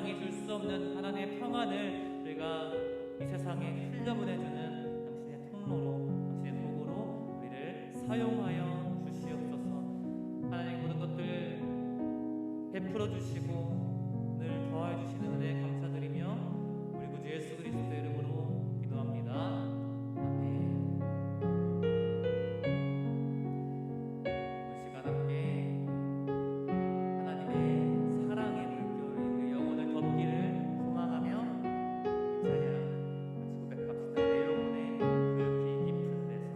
세상이 줄 수 없는 하나님의 평안을 우리가 이 세상에 흘려보내주는 당신의 통로로, 당신의 도구로 우리를 사용하여 주시옵소서. 하나님, 모든 것들 베풀어 주시고 늘 더하여 주시는 은혜에 감사드리며 우리 구주 예수 그리스도의 이름으로 기도합니다. 아멘. 이 시간 함께 하나님의 사랑의 물결이 우리 영혼을 덮기를 소망하며 이 찬양 같이 고백합시다. 내 영혼의 그 깊은 데서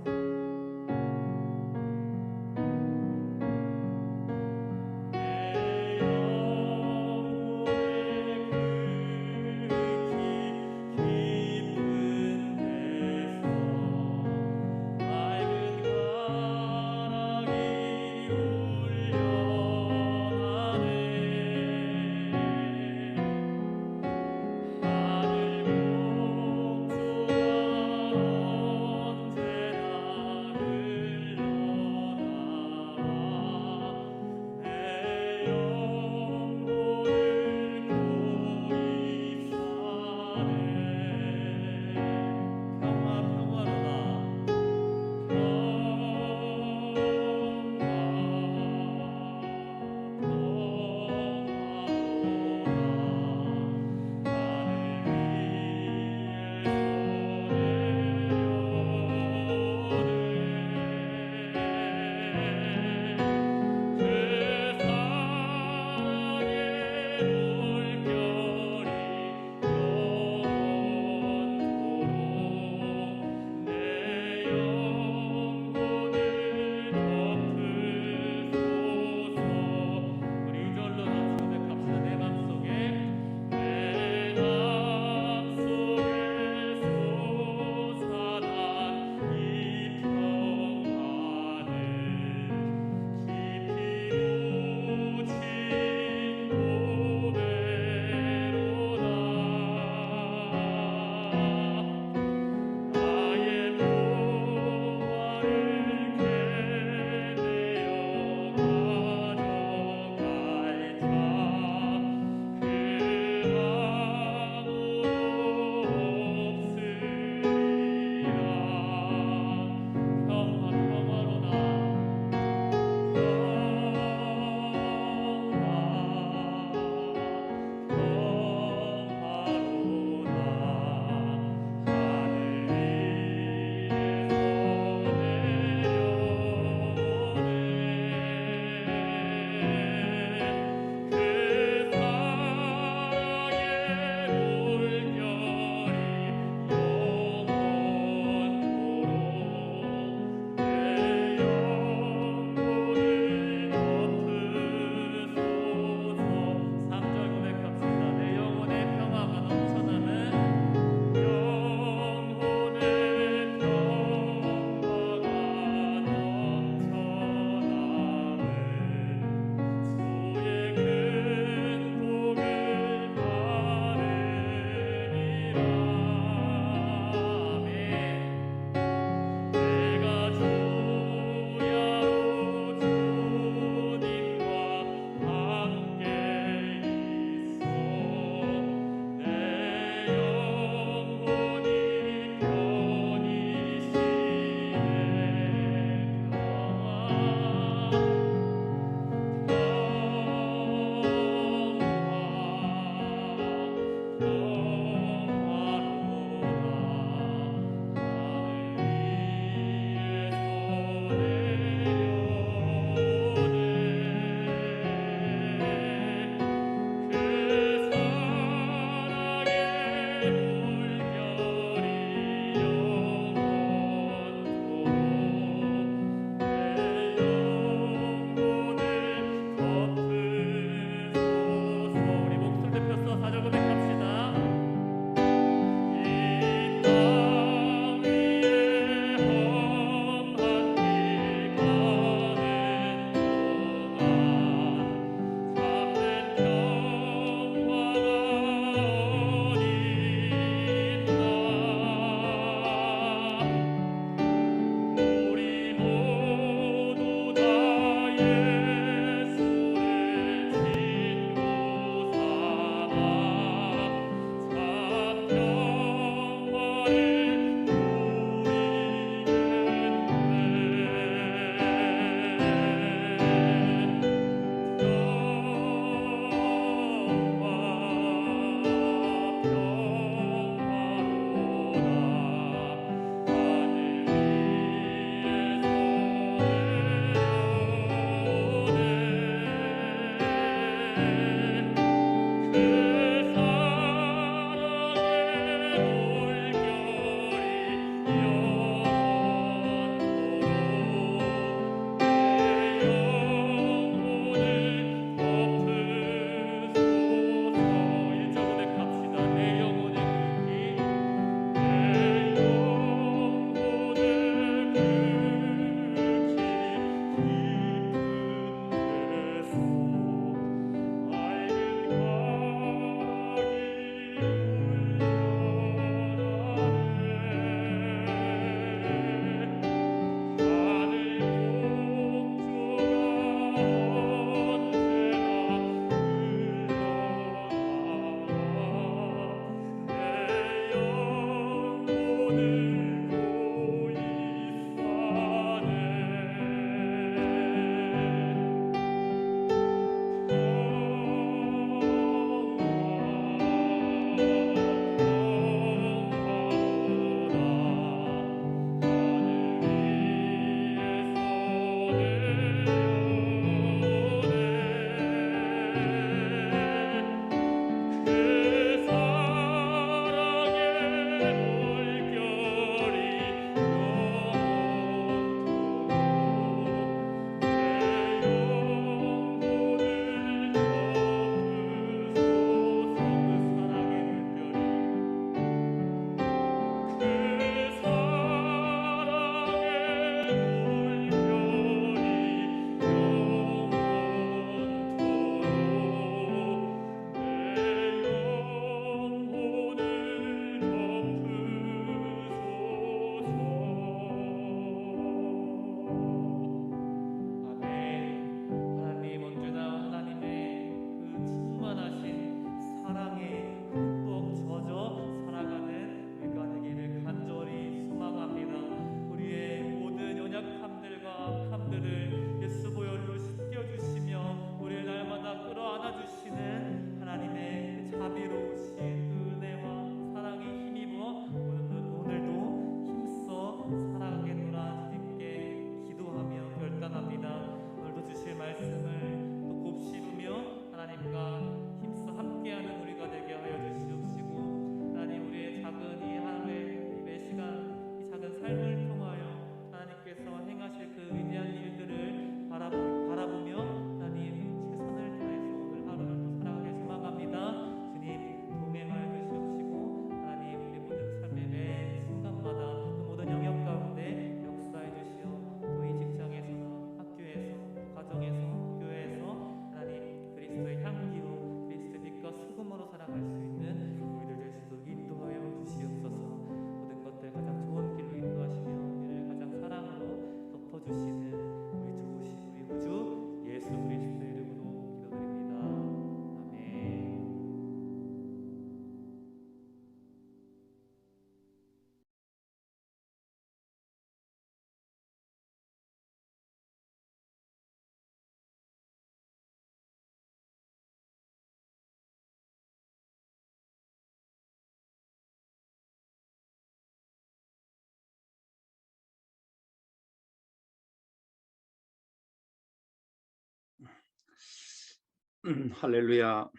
할렐루야.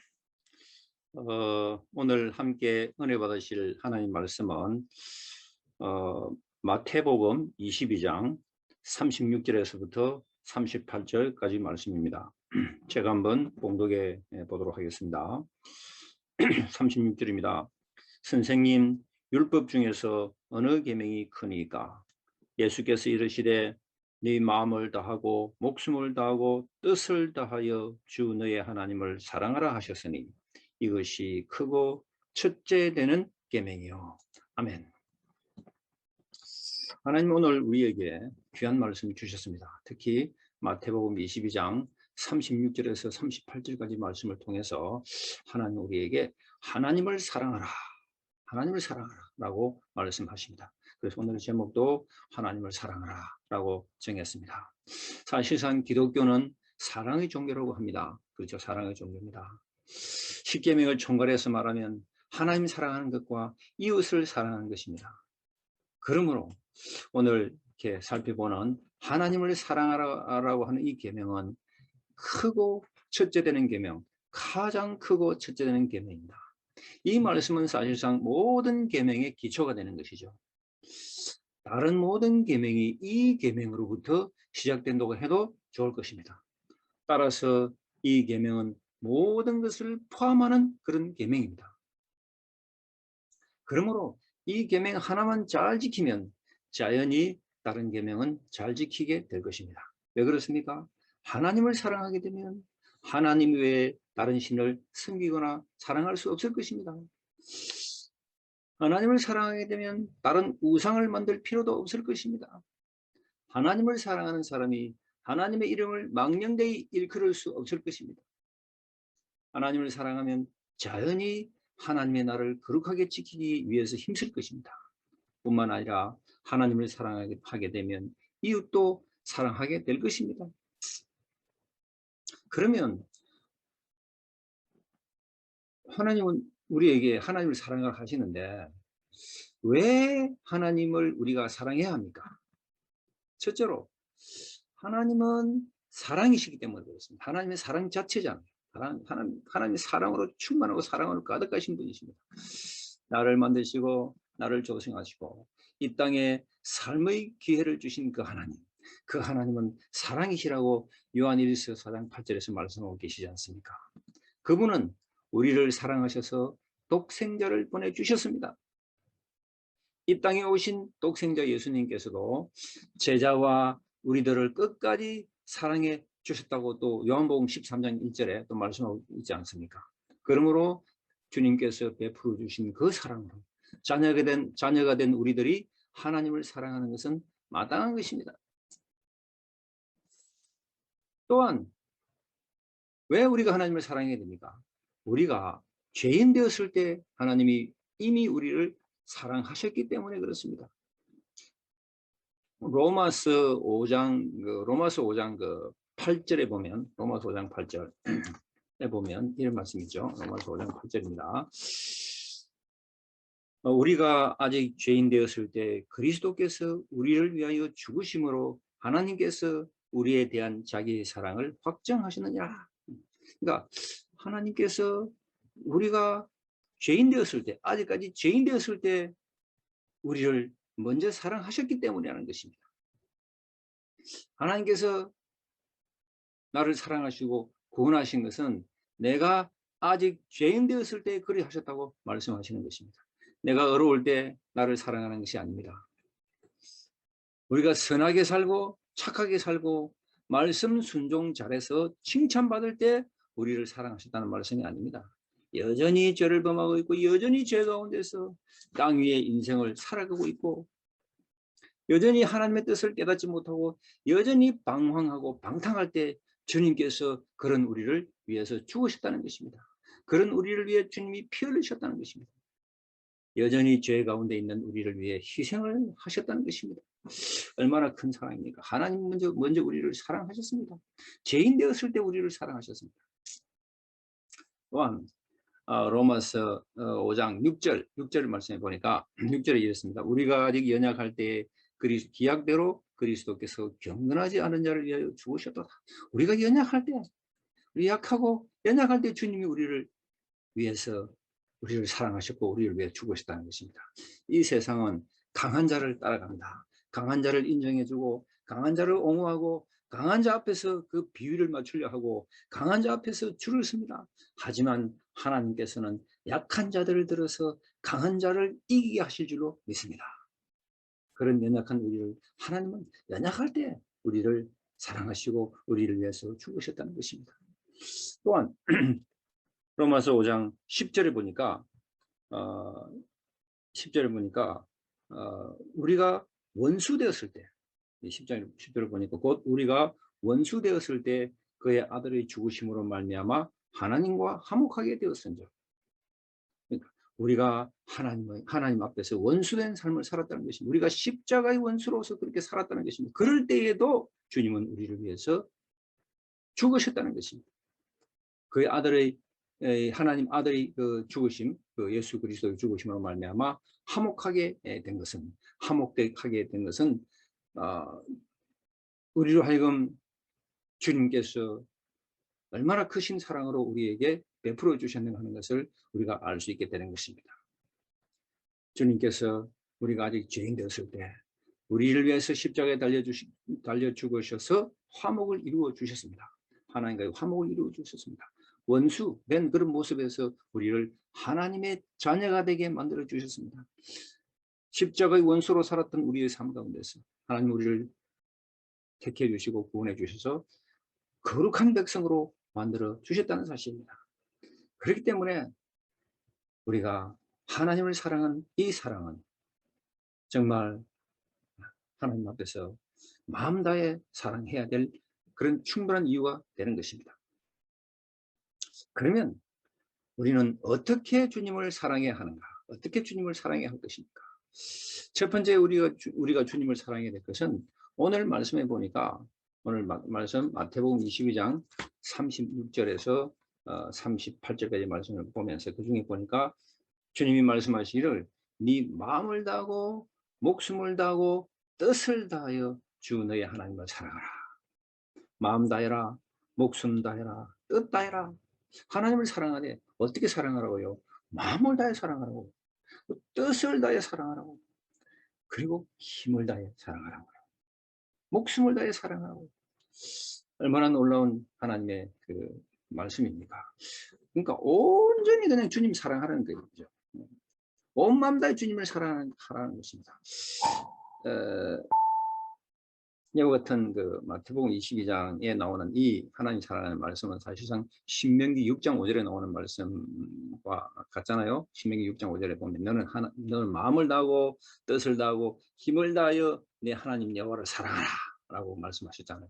오늘 함께 은혜 받으실 하나님 말씀은 마태복음 22장 36절에서부터 38절까지 말씀입니다. 제가 한번 봉독해 보도록 하겠습니다. 36절입니다. 선생님, 율법 중에서 어느 계명이 크니까? 예수께서 이르시되 네 마음을 다하고 목숨을 다하고 뜻을 다하여 주 너의 하나님을 사랑하라 하셨으니 이것이 크고 첫째 되는 계명이요. 아멘. 하나님 오늘 우리에게 귀한 말씀 주셨습니다. 특히 마태복음 22장 36절에서 38절까지 말씀을 통해서 하나님 우리에게 하나님을 사랑하라, 하나님을 사랑하라 라고 말씀하십니다. 그래서 오늘 제목도 하나님을 사랑하라 라고 정했습니다. 사실상 기독교는 사랑의 종교라고 합니다. 그렇죠. 사랑의 종교입니다. 십계명을 총괄해서 말하면 하나님 사랑하는 것과 이웃을 사랑하는 것입니다. 그러므로 오늘 이렇게 살펴보는 하나님을 사랑하라고 하는 이 계명은 크고 첫째 되는 계명, 가장 크고 첫째 되는 계명입니다. 이 말씀은 사실상 모든 계명의 기초가 되는 것이죠. 다른 모든 계명이 이 계명으로부터 시작된다고 해도 좋을 것입니다. 따라서 이 계명은 모든 것을 포함하는 그런 계명입니다. 그러므로 이 계명 하나만 잘 지키면 자연히 다른 계명은 잘 지키게 될 것입니다. 왜 그렇습니까? 하나님을 사랑하게 되면 하나님 외에 다른 신을 섬기거나 사랑할 수 없을 것입니다. 하나님을 사랑하게 되면 다른 우상을 만들 필요도 없을 것입니다. 하나님을 사랑하는 사람이 하나님의 이름을 망령되이 일컬을 수 없을 것입니다. 하나님을 사랑하면 자연히 하나님의 나를 거룩하게 지키기 위해서 힘쓸 것입니다. 뿐만 아니라 하나님을 사랑하게 되면 이웃도 사랑하게 될 것입니다. 그러면 하나님은 우리에게 하나님을 사랑을 하시는데 왜 하나님을 우리가 사랑해야 합니까? 첫째로 하나님은 사랑이시기 때문에 그렇습니다. 하나님의 사랑 자체잖아요. 하나님의 사랑으로 충만하고 사랑으로 가득하신 분이십니다. 나를 만드시고 나를 조성하시고 이 땅에 삶의 기회를 주신 그 하나님, 그 하나님은 사랑이시라고 요한일서 4장 8절에서 말씀하고 계시지 않습니까? 그분은 우리를 사랑하셔서 독생자를 보내주셨습니다. 이 땅에 오신 독생자 예수님께서도 제자와 우리들을 끝까지 사랑해 주셨다고 또 요한복음 13장 1절에 또 말씀하고 있지 않습니까? 그러므로 주님께서 베풀어 주신 그 사랑으로 자녀가 된 우리들이 하나님을 사랑하는 것은 마땅한 것입니다. 또한 왜 우리가 하나님을 사랑해야 됩니까? 우리가 죄인 되었을 때 하나님이 이미 우리를 사랑하셨기 때문에 그렇습니다. 로마서 5장 8절에 보면 로마서 5장 8절에 보면 이런 말씀이죠. 로마서 5장 8절입니다. 우리가 아직 죄인 되었을 때 그리스도께서 우리를 위하여 죽으심으로 하나님께서 우리에 대한 자기의 사랑을 확정하시느니라. 그러니까 하나님께서 우리가 죄인 되었을 때, 아직까지 죄인 되었을 때 우리를 먼저 사랑하셨기 때문이라는 것입니다. 하나님께서 나를 사랑하시고 구원하신 것은 내가 아직 죄인 되었을 때 그리 하셨다고 말씀하시는 것입니다. 내가 어려울 때 나를 사랑하는 것이 아닙니다. 우리가 선하게 살고 착하게 살고 말씀 순종 잘해서 칭찬받을 때 우리를 사랑하셨다는 말씀이 아닙니다. 여전히 죄를 범하고 있고 여전히 죄 가운데서 땅 위에 인생을 살아가고 있고 여전히 하나님의 뜻을 깨닫지 못하고 여전히 방황하고 방탕할 때 주님께서 그런 우리를 위해서 죽으셨다는 것입니다. 그런 우리를 위해 주님이 피 흘리셨다는 것입니다. 여전히 죄 가운데 있는 우리를 위해 희생을 하셨다는 것입니다. 얼마나 큰 사랑입니까? 하나님 먼저 우리를 사랑하셨습니다. 죄인 되었을 때 우리를 사랑하셨습니다. 또한 로마서 5장 6절 말씀해 보니까 6절에 이랬습니다. 우리가 아직 연약할 때 기약대로 그리스도께서 경건하지 않은 자를 위하여 죽으셨도다. 우리가 연약할 때 우리 약하고 연약할 때 주님이 우리를 위해서 우리를 사랑하셨고 우리를 위해 죽으셨다는 것입니다. 이 세상은 강한 자를 따라간다. 강한 자를 인정해주고 강한 자를 옹호하고 강한 자 앞에서 그 비위를 맞추려 하고 강한 자 앞에서 줄을 섭니다. 하지만 하나님께서는 약한 자들을 들어서 강한 자를 이기게 하실 줄로 믿습니다. 그런 연약한 우리를 하나님은 연약할 때 우리를 사랑하시고 우리를 위해서 죽으셨다는 것입니다. 또한 로마서 5장 10절에 보니까 10절에 보니까 우리가 원수 되었을 때 10절을 보니까 곧 우리가 원수 되었을 때 그의 아들의 죽으심으로 말미암아 하나님과 화목하게 되었은즉, 그러니까 우리가 하나님 앞에서 원수된 삶을 살았다는 것입니다. 우리가 십자가의 원수로서 그렇게 살았다는 것입니다. 그럴 때에도 주님은 우리를 위해서 죽으셨다는 것입니다. 그의 아들의 하나님 아들의 그 죽으심, 그 예수 그리스도의 죽으심으로 말미암아 화목하게 된 것은 우리로 하여금 주님께서 얼마나 크신 사랑으로 우리에게 베풀어 주셨는가 하는 것을 우리가 알 수 있게 되는 것입니다. 주님께서 우리가 아직 죄인 되었을 때 우리를 위해서 십자가에 달려 죽으셔서 화목을 이루어 주셨습니다. 하나님과의 화목을 이루어 주셨습니다. 원수된 그런 모습에서 우리를 하나님의 자녀가 되게 만들어 주셨습니다. 십자가의 원수로 살았던 우리의 삶 가운데서 하나님 우리를 택해 주시고 구원해 주셔서 거룩한 백성으로 만들어 주셨다는 사실입니다. 그렇기 때문에 우리가 하나님을 사랑하는 이 사랑은 정말 하나님 앞에서 마음 다해 사랑해야 될 그런 충분한 이유가 되는 것입니다. 그러면 우리는 어떻게 주님을 사랑해야 하는가? 어떻게 주님을 사랑해야 할 것입니까? 첫 번째 우리가 주님을 사랑해야 될 것은 오늘 말씀해 보니까 오늘 말씀 마태복음 22장 36절에서 38절까지 말씀을 보면서 그중에 보니까 주님이 말씀하시기를 네 마음을 다하고 목숨을 다하고 뜻을 다하여 주 너의 하나님을 사랑하라. 마음 다해라, 목숨 다해라, 뜻 다해라. 하나님을 사랑하되 어떻게 사랑하라고요? 마음을 다해 사랑하라고, 뜻을 다해 사랑하라고, 그리고 힘을 다해 사랑하라고, 목숨을 다해 사랑하라고. 얼마나 놀라운 하나님의 그 말씀입니까? 그러니까 온전히 그냥 주님 사랑하라는 거죠. 온 마음 다해 주님을 사랑하라는 것입니다. 이와 같은 그 마태복음 22장에 나오는 이 하나님 사랑하는 말씀은 사실상 신명기 6장 5절에 나오는 말씀과 같잖아요. 신명기 6장 5절에 보면 너는 마음을 다하고 뜻을 다하고 힘을 다하여 내 하나님 여호와를 사랑하라 라고 말씀하셨잖아요.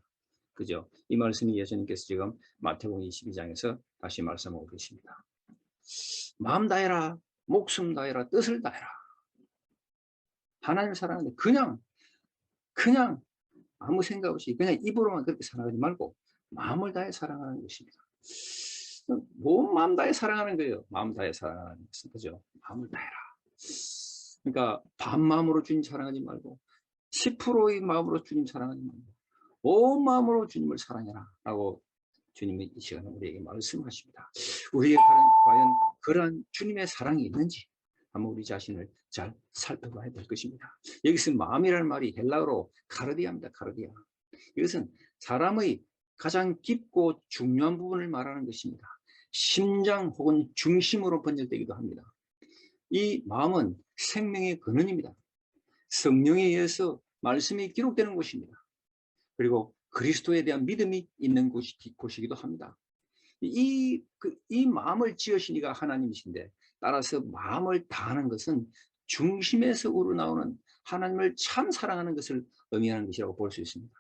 그죠? 이 말씀이 예수님께서 지금 마태복음 22장에서 다시 말씀하고 계십니다. 마음 다해라, 목숨 다해라, 뜻을 다해라. 하나님을 사랑하는데 그냥 아무 생각 없이 그냥 입으로만 그렇게 사랑하지 말고 마음을 다해 사랑하는 것입니다. 온 마음 다해 사랑하는 거예요. 마음 다해 사랑하는 것은 그죠? 마음을 다해라. 그러니까 반 마음으로 주님 사랑하지 말고 10%의 마음으로 주님 사랑하지 말고 온 마음으로 주님을 사랑해라 라고 주님이 이 시간에 우리에게 말씀하십니다. 우리의 과연 그러한 주님의 사랑이 있는지 한번 우리 자신을 잘 살펴봐야 될 것입니다. 여기서 마음이라는 말이 헬라어로 카르디아입니다. 카르디아. 이것은 사람의 가장 깊고 중요한 부분을 말하는 것입니다. 심장 혹은 중심으로 번역되기도 합니다. 이 마음은 생명의 근원입니다. 성령에 의해서 말씀이 기록되는 곳입니다. 그리고 그리스도에 대한 믿음이 있는 곳이기도 합니다. 이 마음을 지으신 이가 하나님이신데 따라서 마음을 다하는 것은 중심에서 우러나오는 하나님을 참 사랑하는 것을 의미하는 것이라고 볼 수 있습니다.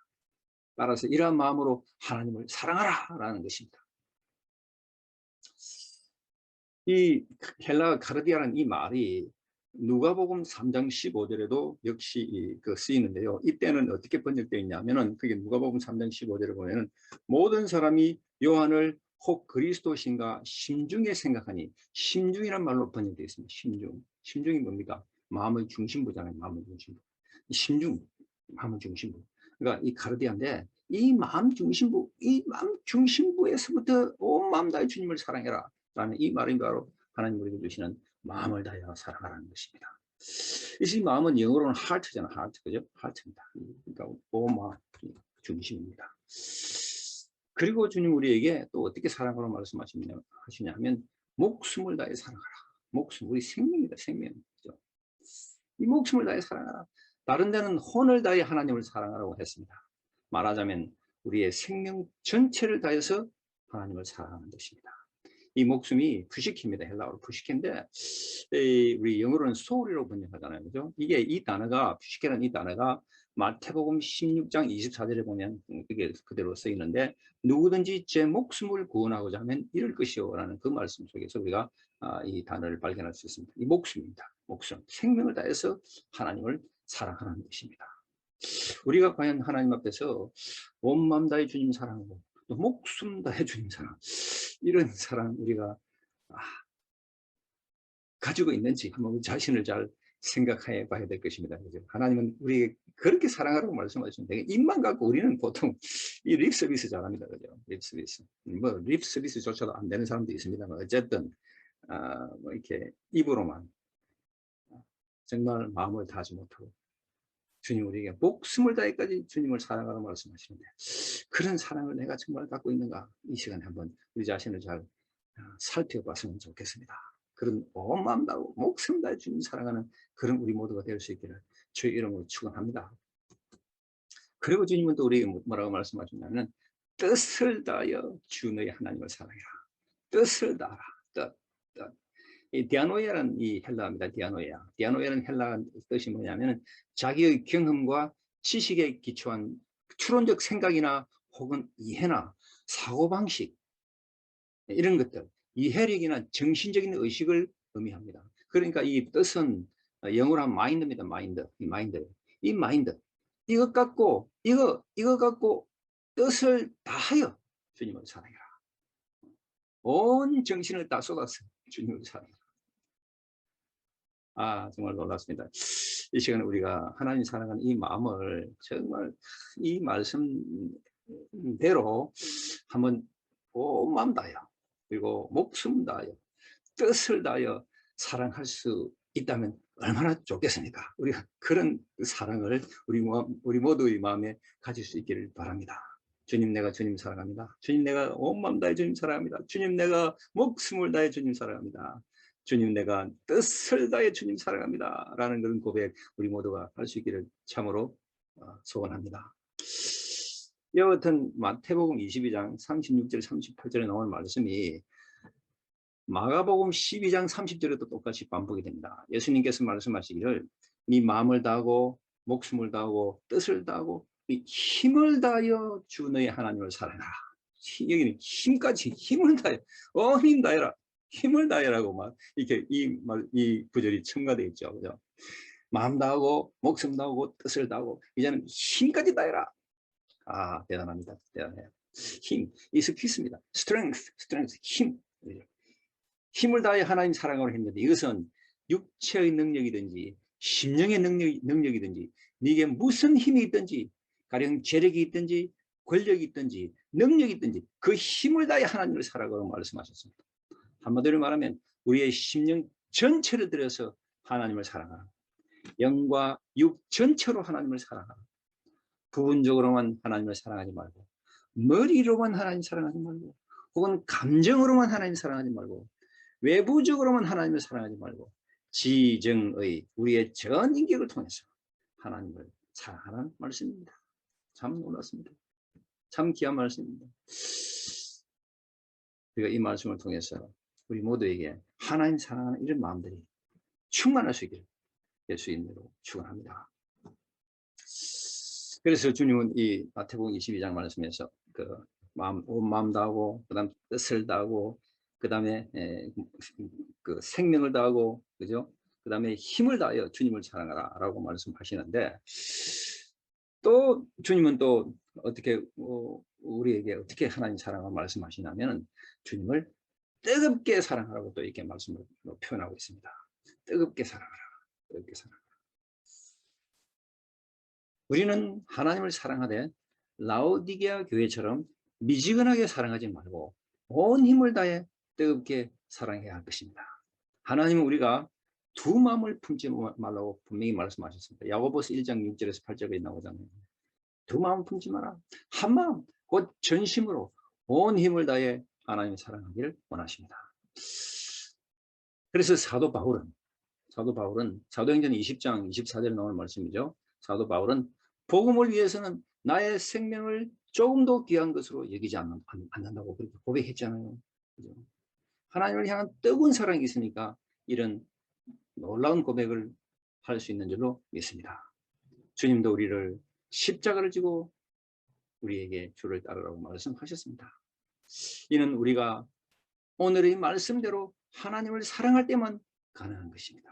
따라서 이러한 마음으로 하나님을 사랑하라 라는 것입니다. 이 헬라 카르디아라는 이 말이 누가복음 3장 15절에도 역시 쓰이는데요. 이때는 어떻게 번역되어 있냐면은 그게 누가복음 3장 15절에 보면은 모든 사람이 요한을 혹 그리스도신가 심중에 생각하니, 심중이란 말로 번역되어 있습니다. 심중이 뭡니까? 마음의 중심부잖아요. 마음의 중심부. 심중, 마음의 중심부. 그러니까 이 카르디아인데 이 마음 중심부에서부터 온 마음 다해 주님을 사랑해라 라는 이 말이 바로 하나님 우리에게 주시는 마음을 다하여 사랑하라는 것입니다. 이 마음은 영어로는 heart잖아, heart, 그죠? heart입니다. 그러니까 온 마음 중심입니다. 그리고 주님 우리에게 또 어떻게 사랑하라고 말씀하시냐면 목숨을 다해 사랑하라. 목숨, 우리 생명이다, 생명. 그죠? 이 목숨을 다해 사랑하라. 다른 데는 혼을 다해 하나님을 사랑하라고 했습니다. 말하자면 우리의 생명 전체를 다해서 하나님을 사랑하는 것입니다. 이 목숨이 푸시키입니다. 헬라어로 푸시키인데 우리 영어로는 soul이라고 번역하잖아요. 그죠? 이게 이 단어가 푸시키라는 이 단어가 마태복음 16장 24절에 보면 그게 그대로 쓰이는데 누구든지 제 목숨을 구원하고자 하면 이럴 것이요라는 그 말씀 속에서 우리가 이 단어를 발견할 수 있습니다. 이 목숨입니다. 목숨, 생명을 다해서 하나님을 사랑하는 것입니다. 우리가 과연 하나님 앞에서 온 마음 다해 주님 사랑하고 또 목숨 다해 주님 사랑, 이런 사랑 우리가 가지고 있는지 한번 자신을 잘 생각해 봐야 될 것입니다. 그죠? 하나님은 우리에게 그렇게 사랑하라고 말씀하시는데 입만 갖고 우리는 보통 이 립 서비스 잘합니다. 그죠? 립 서비스. 뭐 립 서비스조차도 안 되는 사람도 있습니다만 어쨌든 뭐 이렇게 입으로만 정말 마음을 다하지 못하고 주님 우리에게 목숨을 다해까지 주님을 사랑하라고 말씀하시는데 그런 사랑을 내가 정말 갖고 있는가? 이 시간에 한번 우리 자신을 잘 살펴봤으면 좋겠습니다. 그런 온 마음 다하고 목숨 다해 주님 사랑하는 그런 우리 모두가 될 수 있기를 주의 이름으로 축원합니다. 그리고 주님은 또 우리에게 뭐라고 말씀하셨냐면 뜻을 다하여 주 너희 하나님을 사랑해라. 뜻을 다하라. 뜻. 이 디아노이아라는 이 헬라어입니다. 디아노이아는 헬라 뜻이 뭐냐면 자기의 경험과 지식에 기초한 추론적 생각이나 혹은 이해나 사고방식 이런 것들, 이해력이나 정신적인 의식을 의미합니다. 그러니까 이 뜻은 영어로 하면 마인드입니다. 이 마인드. 이것 갖고 이거 갖고 뜻을 다하여 주님을 사랑해라. 온 정신을 다 쏟아서 주님을 사랑해라. 정말 놀랐습니다. 이 시간에 우리가 하나님 사랑하는 이 마음을 정말 이 말씀대로 한번 온 마음 다하여 그리고 목숨 다하여 뜻을 다하여 사랑할 수 있다면 얼마나 좋겠습니까? 우리가 그런 사랑을 우리 모두의 마음에 가질 수 있기를 바랍니다. 주님, 내가 주님 사랑합니다. 주님, 내가 온 마음 다해 주님 사랑합니다. 주님, 내가 목숨을 다해 주님 사랑합니다. 주님, 내가 뜻을 다해 주님 사랑합니다. 라는 그런 고백 우리 모두가 할 수 있기를 참으로 소원합니다. 이와 같은 마태복음 22장 36절 38절에 나온 말씀이 마가복음 12장 30절에도 똑같이 반복이 됩니다. 예수님께서 말씀하시기를 네 마음을 다하고 목숨을 다하고 뜻을 다하고 힘을 다하여 주 너의 하나님을 사랑하라. 여기는 힘까지 힘을 다해 힘 다해라. 힘을 다해라고 막 이렇게 이 구절이 첨가되어 있죠. 그죠? 마음 다하고 목숨 다하고 뜻을 다하고 이제는 힘까지 다해라. 대단합니다. 대단해요. 힘, 이스피스입니다. strength, 힘. 힘을 다해 하나님 사랑으로 했는데 이것은 육체의 능력이든지 심령의 능력이든지 네게 무슨 힘이 있든지 가령 재력이 있든지 권력이 있든지 능력이 있든지 그 힘을 다해 하나님을 사랑하라고 말씀하셨습니다. 한마디로 말하면 우리의 심령 전체를 들여서 하나님을 사랑하라. 영과 육 전체로 하나님을 사랑하라. 부분적으로만 하나님을 사랑하지 말고 머리로만 하나님 사랑하지 말고 혹은 감정으로만 하나님 사랑하지 말고 외부적으로만 하나님을 사랑하지 말고 지정의 우리의 전 인격을 통해서 하나님을 사랑하는 말씀입니다. 참 놀랐습니다. 참 귀한 말씀입니다. 우리가 이 말씀을 통해서 우리 모두에게 하나님 사랑하는 이런 마음들이 충만할 수 있기를 예수님으로 축원합니다. 그래서 주님은 이 마태복음 22장 말씀에서 온 마음 다하고 그다음 뜻을 다하고 그다음에 그 생명을 다하고 그죠? 그다음에 힘을 다하여 주님을 사랑하라라고 말씀하시는데 또 주님은 또 어떻게 우리에게 어떻게 하나님 사랑을 말씀하시냐면 주님을 뜨겁게 사랑하라고 또 이렇게 말씀을 표현하고 있습니다. 뜨겁게 사랑하라. 뜨겁게 사랑하라. 우리는 하나님을 사랑하되 라오디게아 교회처럼 미지근하게 사랑하지 말고 온 힘을 다해 뜨겁게 사랑해야 할 것입니다. 하나님은 우리가 두 마음을 품지 말라고 분명히 말씀하셨습니다. 야고보서 1장 6절에서 8절에 나오잖아요. 두 마음 품지 마라. 한 마음, 곧 전심으로 온 힘을 다해 하나님을 사랑하기를 원하십니다. 그래서 사도 바울은 사도행전 20장 24절에 나오는 말씀이죠. 사도 바울은 복음을 위해서는 나의 생명을 조금도 귀한 것으로 여기지 않는다고 그렇게 고백했잖아요. 그죠? 하나님을 향한 뜨거운 사랑이 있으니까 이런 놀라운 고백을 할 수 있는 줄로 믿습니다. 주님도 우리를 십자가를 지고 우리에게 주를 따르라고 말씀하셨습니다. 이는 우리가 오늘의 말씀대로 하나님을 사랑할 때만 가능한 것입니다.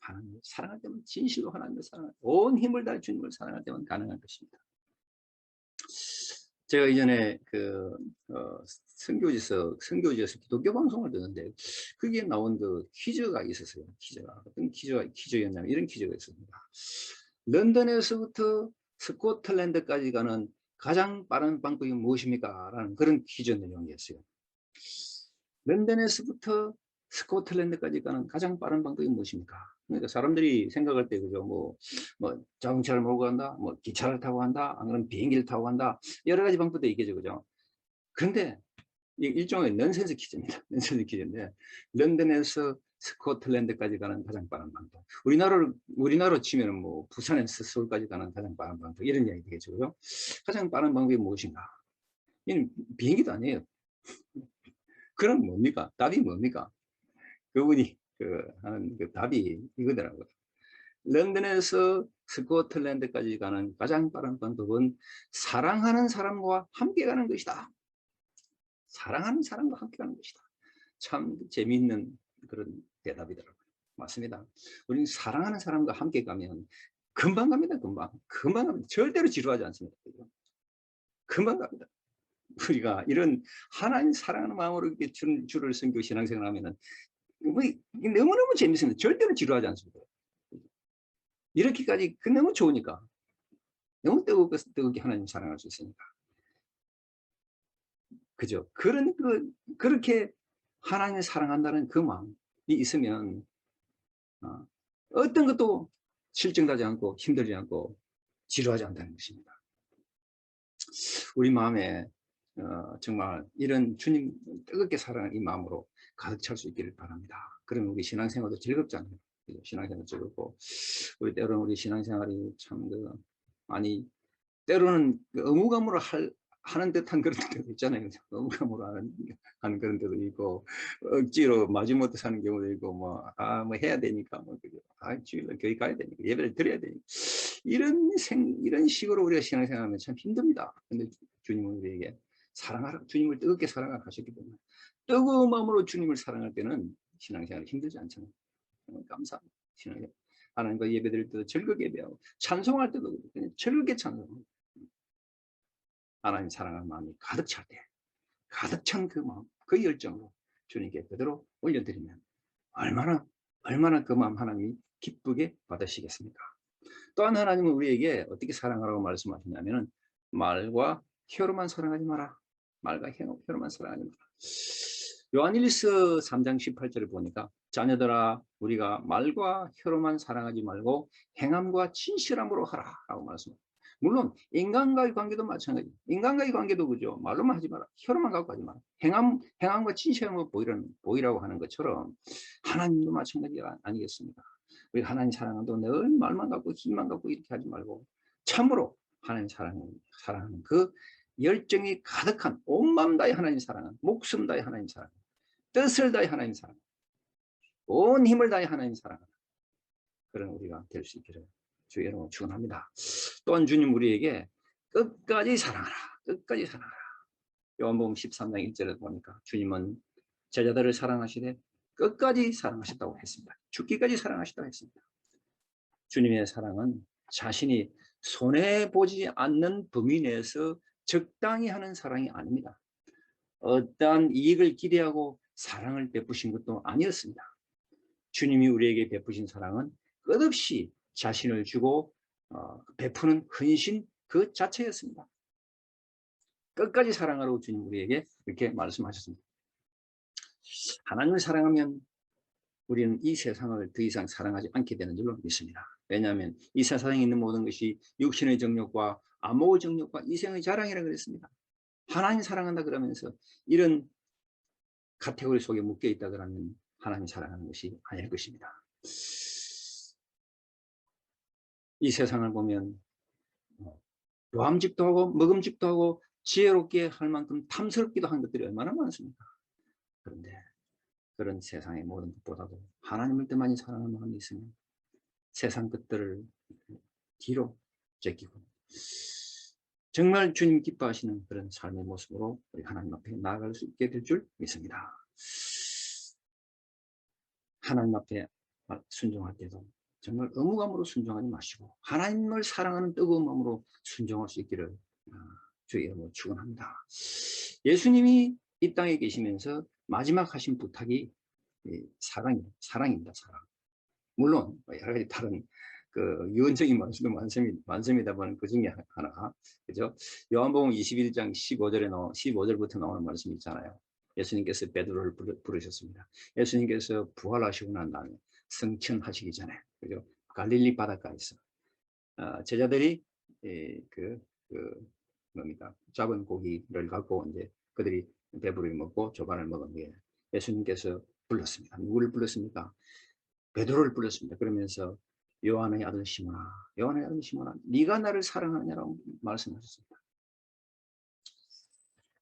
하나님을 사랑할 때만, 진실로 하나님을 사랑할 때, 온 힘을 다해 주님을 사랑할 때만 가능한 것입니다. 제가 이전에 선교지에서 기독교 방송을 듣는데 거기에 나온 그 퀴즈가 있었어요. 퀴즈가 어떤 퀴즈였냐면 이런 퀴즈가 있습니다. 런던에서부터 스코틀랜드까지 가는 가장 빠른 방법이 무엇입니까? 라는 그런 퀴즈 내용이었어요. 런던에서부터 스코틀랜드까지 가는 가장 빠른 방법이 무엇입니까? 그러니까 사람들이 생각할 때 그죠, 뭐 자동차를 몰고 간다, 뭐 기차를 타고 간다, 안 그러면 비행기를 타고 간다, 여러 가지 방법도 있겠죠, 그죠? 그런데 일종의 넌센스 퀴즈입니다. 넌센스 퀴즈인데 런던에서 스코틀랜드까지 가는 가장 빠른 방법. 우리나라로 치면은 뭐 부산에서 서울까지 가는 가장 빠른 방법 이런 이야기 되겠죠, 그죠? 가장 빠른 방법이 무엇인가? 이는 비행기도 아니에요. 그럼 뭡니까? 답이 뭡니까? 그분이 하는 그 답이 이거더라고요. 런던에서 스코틀랜드까지 가는 가장 빠른 방법은 사랑하는 사람과 함께 가는 것이다. 사랑하는 사람과 함께 가는 것이다. 참 재미있는 그런 대답이더라고요. 맞습니다. 우리는 사랑하는 사람과 함께 가면 금방 갑니다. 금방 갑니다. 절대로 지루하지 않습니다. 금방 갑니다. 우리가 이런 하나님 사랑하는 마음으로 이렇게 주를 섬기고 신앙생활 하면은 너무너무 재밌습니다. 절대로 지루하지 않습니다. 이렇게까지 너무 좋으니까. 너무 뜨겁게 하나님 사랑할 수 있으니까. 그죠? 그렇게 하나님을 사랑한다는 그 마음이 있으면 어떤 것도 실증나지 않고 힘들지 않고 지루하지 않다는 것입니다. 우리 마음에 정말 이런 주님 뜨겁게 사랑하는 이 마음으로 가득 찰 수 있기를 바랍니다. 그러면 우리 신앙생활도 즐겁잖아요. 신앙생활도 즐겁고 우리 때로는 우리 신앙생활이 참 아니 때로는 의무감으로 하는 듯한 그런 때도 있잖아요. 의무감으로 하는 그런 때도 있고 억지로 마지못해 사는 경우도 있고 뭐 해야 되니까 주일날 교회 가야 되니까 예배를 드려야 되니까 이런 식으로 우리가 신앙생활하면 참 힘듭니다. 근데 주님은 우리에게 사랑하라, 주님을 뜨겁게 사랑하라 하셨기 때문에 뜨거운 마음으로 주님을 사랑할 때는 신앙생활이 힘들지 않잖아요. 감사합니다. 신앙생활. 하나님과 예배드릴 때도 즐겁게 예배하고 찬송할 때도 그냥 즐겁게 찬송하고 하나님 사랑하는 마음이 가득 찰 때 가득 찬 그 마음, 그 열정으로 주님께 그대로 올려드리면 얼마나 그 마음 하나님이 기쁘게 받으시겠습니까? 또한 하나님은 우리에게 어떻게 사랑하라고 말씀하시냐면은 말과 혀로만 사랑하지 마라. 말과 혀로만 사랑하지 마라. 요한일서 3장 18절을 보니까 자녀들아 우리가 말과 혀로만 사랑하지 말고 행함과 진실함으로 하라 라고 말씀합니다. 물론 인간과의 관계도 마찬가지. 인간과의 관계도 그죠. 말로만 하지 마라. 혀로만 갖고 하지 마라. 행함과 진실함을 보이라고 하는 것처럼 하나님도 마찬가지 아니겠습니까? 우리 하나님 사랑도 늘 말만 갖고 힘만 갖고 이렇게 하지 말고 참으로 하나님 사랑하는 그 열정이 가득한 온 마음 다해 하나님 사랑하는 목숨 다해 하나님 사랑 뜻을 다해 하나님 사랑 온 힘을 다해 하나님 사랑하는 그런 우리가 될 수 있기를 주 이름으로 축원합니다. 또한 주님 우리에게 끝까지 사랑하라. 끝까지 사랑하라. 요한복음 13장 1절에 보니까 주님은 제자들을 사랑하시되 끝까지 사랑하셨다고 했습니다. 죽기까지 사랑하셨다고 했습니다. 주님의 사랑은 자신이 손해보지 않는 범위 내에서 적당히 하는 사랑이 아닙니다. 어떠한 이익을 기대하고 사랑을 베푸신 것도 아니었습니다. 주님이 우리에게 베푸신 사랑은 끝없이 자신을 주고 베푸는 헌신 그 자체였습니다. 끝까지 사랑하라고 주님 우리에게 이렇게 말씀하셨습니다. 하나님을 사랑하면 우리는 이 세상을 더 이상 사랑하지 않게 되는 줄로 믿습니다. 왜냐하면 이 세상에 있는 모든 것이 육신의 정욕과 암호의 정욕과 이생의 자랑이라고 그랬습니다. 하나님 사랑한다 그러면서 이런 카테고리 속에 묶여 있다 그러면 하나님 사랑하는 것이 아닐 것입니다. 이 세상을 보면 보암직도 하고 먹음직도 하고 지혜롭게 할 만큼 탐스럽기도 한 것들이 얼마나 많습니까? 그런데 그런 세상의 모든 것보다도 하나님을 더 많이 사랑하는 마음이 있으면 세상 것들을 뒤로 제끼고 정말 주님 기뻐하시는 그런 삶의 모습으로 우리 하나님 앞에 나아갈 수 있게 될 줄 믿습니다. 하나님 앞에 순종할 때도 정말 의무감으로 순종하지 마시고 하나님을 사랑하는 뜨거운 마음으로 순종할 수 있기를 주의 이름으로 축원합니다. 예수님이 이 땅에 계시면서 마지막 하신 부탁이 사랑입니다. 사랑. 물론 여러 가지 다른 그 유언적인 말씀도 많습니다만 그 중에 하나, 그죠? 요한복음 21장 15절부터 나오는 말씀이 있잖아요. 예수님께서 베드로를 부르셨습니다. 예수님께서 부활하시고 난 다음에 승천하시기 전에, 그죠? 갈릴리 바닷가에서 제자들이 뭡니까? 잡은 고기를 갖고 이제 그들이 배부르게 먹고 조반을 먹은 뒤에 예수님께서 불렀습니다. 누구를 불렀습니까? 베드로를 불렀습니다. 그러면서 요한의 아들 시몬아, 요한의 아들 시몬아, 네가 나를 사랑하느냐라고 말씀하셨습니다.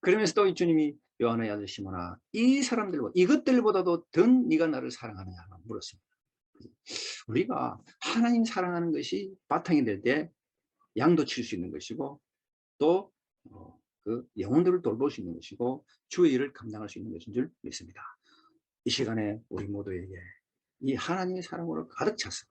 그러면서 또 주님이 요한의 아들 시몬아, 이것들보다도 더 네가 나를 사랑하느냐고 물었습니다. 우리가 하나님 사랑하는 것이 바탕이 될 때 양도 칠 수 있는 것이고 또 그 영혼들을 돌볼 수 있는 것이고 주의 일을 감당할 수 있는 것인 줄 믿습니다. 이 시간에 우리 모두에게 이 하나님의 사랑으로 가득 차서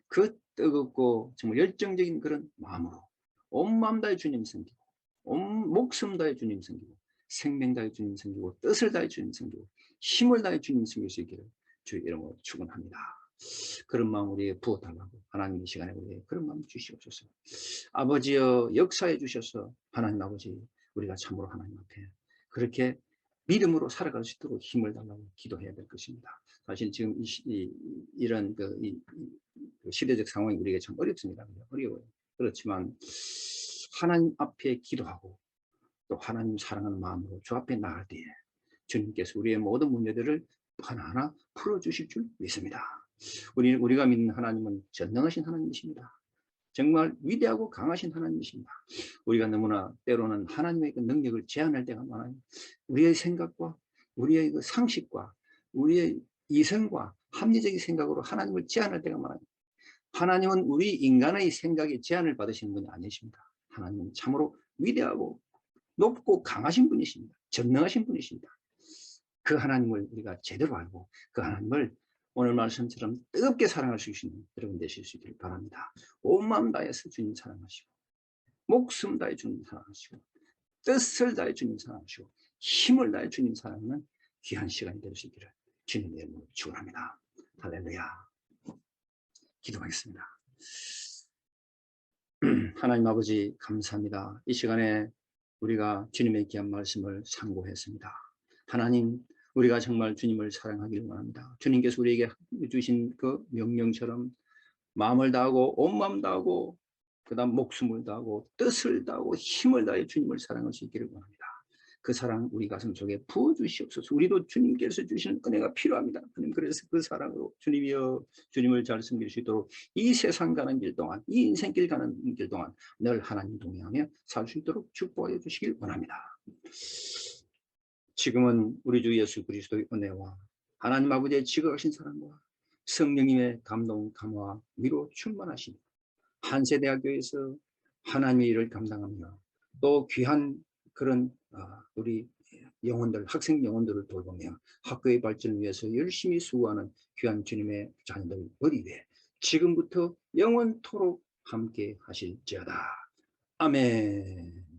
그 뜨겁고 정말 열정적인 그런 마음으로 온 마음 다해 주님 섬기고 온 목숨 다해 주님 섬기고 생명 다해 주님 섬기고 뜻을 다해 주님 섬기고 힘을 다해 주님 섬길 수 있기를 주의 이름으로 축원합니다. 그런 마음 우리에게 부어달라고 하나님 이 시간에 우리에게 그런 마음 주시옵소서. 아버지여 역사해 주셔서 하나님 아버지 우리가 참으로 하나님 앞에 그렇게 믿음으로 살아갈 수 있도록 힘을 달라고 기도해야 될 것입니다. 사실 지금 이런 시대적 상황이 우리에게 참 어렵습니다. 어려워요. 그렇지만 하나님 앞에 기도하고 또 하나님 사랑하는 마음으로 주 앞에 나갈 때에 주님께서 우리의 모든 문제들을 하나하나 풀어주실 줄 믿습니다. 우리가 믿는 하나님은 전능하신 하나님이십니다. 정말 위대하고 강하신 하나님이십니다. 우리가 너무나 때로는 하나님의 그 능력을 제한할 때가 많아요. 우리의 생각과 우리의 그 상식과 우리의 이성과 합리적인 생각으로 하나님을 제한할 때가 많아요. 하나님은 우리 인간의 생각에 제한을 받으시는 분이 아니십니다. 하나님은 참으로 위대하고 높고 강하신 분이십니다. 전능하신 분이십니다. 그 하나님을 우리가 제대로 알고 그 하나님을 오늘 말씀처럼 뜨겁게 사랑할 수 있는 여러분 되실 수 있기를 바랍니다. 온 마음 다해서 주님 사랑하시고 목숨 다해 주님 사랑하시고 뜻을 다해 주님 사랑하시고 힘을 다해 주님 사랑하는 귀한 시간이 될 수 있기를 주님의 이름으로 축원합니다. 할렐루야. 기도하겠습니다. 하나님 아버지 감사합니다. 이 시간에 우리가 주님의 귀한 말씀을 상고했습니다. 하나님 우리가 정말 주님을 사랑하기를 원합니다. 주님께서 우리에게 주신 그 명령처럼 마음을 다하고 온 마음 다하고 그 다음 목숨을 다하고 뜻을 다하고 힘을 다해 주님을 사랑할 수 있기를 원합니다. 그 사랑 우리 가슴 속에 부어주시옵소서. 우리도 주님께서 주시는 은혜가 필요합니다. 주님 그래서 그 사랑으로 주님이여 주님을 잘 섬길 수 있도록 이 세상 가는 길 동안 이 인생길 가는 길 동안 늘 하나님 동행하며 살 수 있도록 축복해 주시길 원합니다. 지금은 우리 주 예수 그리스도의 은혜와 하나님 아버지의 지극하신 사랑과 성령님의 감동, 감화, 위로 충만하신 한세대학교에서 하나님의 일을 감당하며 또 귀한 그런 우리 영혼들, 학생 영혼들을 돌보며 학교의 발전을 위해서 열심히 수고하는 귀한 주님의 자녀들 머리 위에 지금부터 영원토록 함께 하실지어다. 아멘.